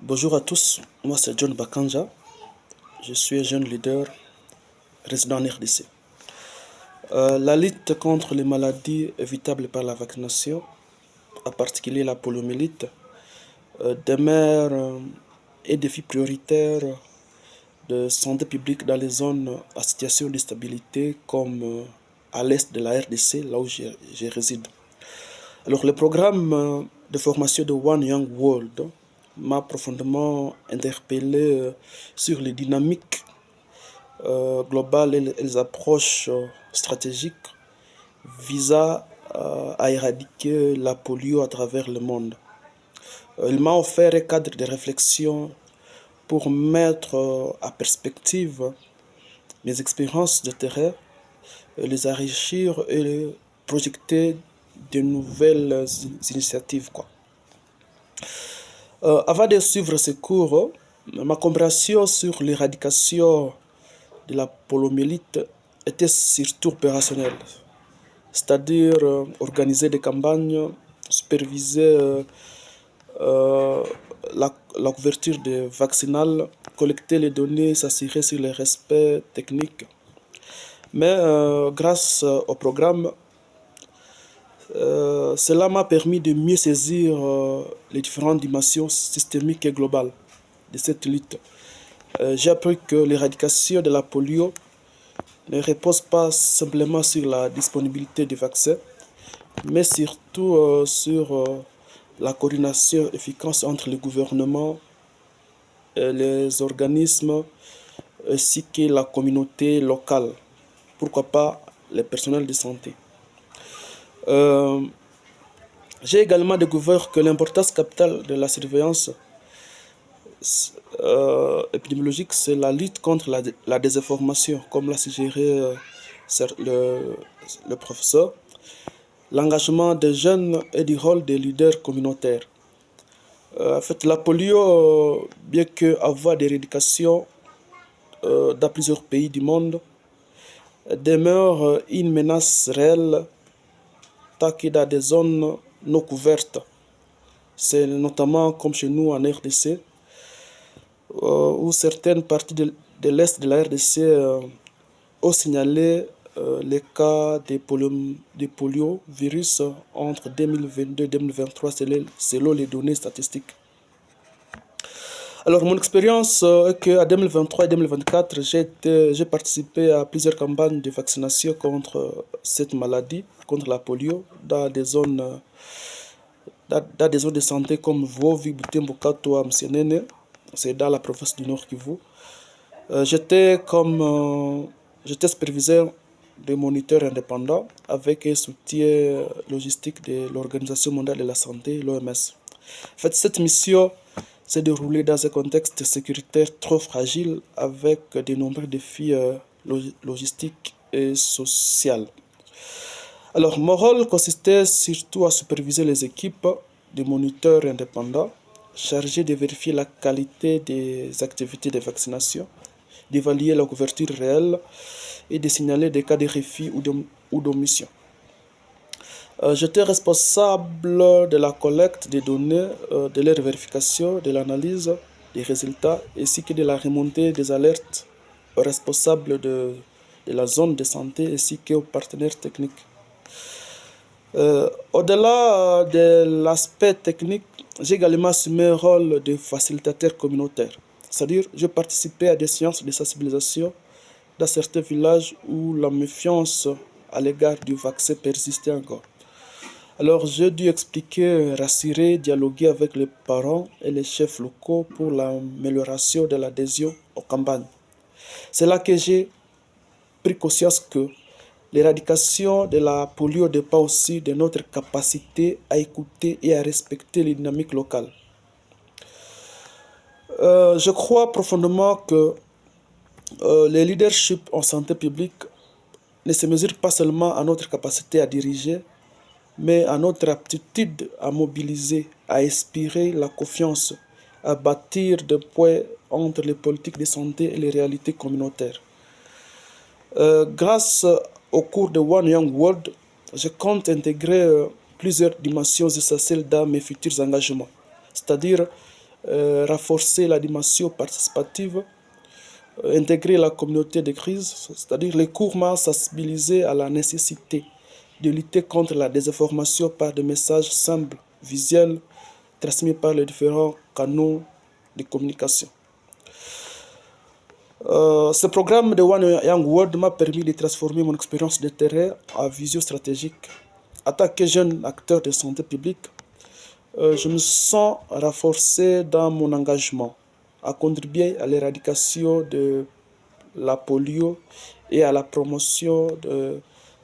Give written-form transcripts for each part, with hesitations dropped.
Bonjour à tous, moi c'est John Bakanja, je suis un jeune leader résident en RDC. La lutte contre les maladies évitables par la vaccination, en particulier la poliomyélite, demeure un défi prioritaire de santé publique dans les zones à situation de stabilité comme à l'est de la RDC, là où je réside. Alors le programme de formation de One Young World m'a profondément interpellé sur les dynamiques globales et les approches stratégiques visant à éradiquer la polio à travers le monde. Il m'a offert un cadre de réflexion pour mettre en perspective mes expériences de terrain, les enrichir et les projeter de nouvelles initiatives, quoi. Avant de suivre ce cours, ma compréhension sur l'éradication de la poliomyélite était surtout opérationnelle, c'est-à-dire organiser des campagnes, superviser la couverture des vaccinales, collecter les données, s'assurer sur le respect technique. Mais grâce au programme, cela m'a permis de mieux saisir les différentes dimensions systémiques et globales de cette lutte. J'ai appris que l'éradication de la polio ne repose pas simplement sur la disponibilité des vaccins, mais surtout sur la coordination efficace entre les gouvernements, les organismes, ainsi que la communauté locale, pourquoi pas les personnels de santé. J'ai également découvert que l'importance capitale de la surveillance épidémiologique, c'est la lutte contre la désinformation, comme l'a suggéré le professeur, l'engagement des jeunes et du rôle des leaders communautaires. En fait, la polio, bien qu'en voie d'éradication dans plusieurs pays du monde, demeure une menace réelle tant que dans des zones non couvertes. C'est notamment comme chez nous en RDC, où certaines parties de l'Est de la RDC ont signalé les cas de poliovirus entre 2022 et 2023 selon les données statistiques. Alors mon expérience est qu'en 2023 et 2024, j'ai participé à plusieurs campagnes de vaccination contre cette maladie, contre la polio, dans des zones de santé comme Vovi, Butembo, Kato, Amsenene, c'est dans la province du Nord Kivu. J'étais superviseur de moniteurs indépendants avec un soutien logistique de l'Organisation mondiale de la santé, l'OMS. En fait, cette mission s'est déroulée dans un contexte sécuritaire trop fragile avec de nombreux défis logistiques et sociaux. Alors, mon rôle consistait surtout à superviser les équipes de moniteurs indépendants chargés de vérifier la qualité des activités de vaccination, d'évaluer la couverture réelle et de signaler des cas de refus ou d'omission. J'étais responsable de la collecte des données, de leur vérification, de l'analyse des résultats ainsi que de la remontée des alertes aux responsables de la zone de santé ainsi qu'aux partenaires techniques. Au-delà de l'aspect technique, j'ai également assumé un rôle de facilitateur communautaire. C'est-à-dire, je participais à des séances de sensibilisation dans certains villages où la méfiance à l'égard du vaccin persistait encore. Alors, j'ai dû expliquer, rassurer, dialoguer avec les parents et les chefs locaux pour l'amélioration de l'adhésion aux campagnes. C'est là que j'ai pris conscience que l'éradication de la polio dépend aussi de notre capacité à écouter et à respecter les dynamiques locales. Je crois profondément que le leadership en santé publique ne se mesure pas seulement à notre capacité à diriger, mais à notre aptitude à mobiliser, à inspirer la confiance, à bâtir des ponts entre les politiques de santé et les réalités communautaires. Grâce au cours de One Young World, je compte intégrer plusieurs dimensions essentielles dans mes futurs engagements, c'est-à-dire renforcer la dimension participative, intégrer la communauté de crise, c'est-à-dire les cours m'ont sensibilisé à la nécessité de lutter contre la désinformation par des messages simples, visuels, transmis par les différents canaux de communication. Ce programme de One Young World m'a permis de transformer mon expérience de terrain en vision stratégique. En tant que jeune acteur de santé publique, je me sens renforcé dans mon engagement à contribuer à l'éradication de la polio et à la promotion de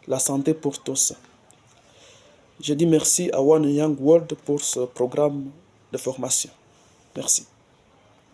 la santé pour tous. Je dis merci à One Young World pour ce programme de formation. Merci.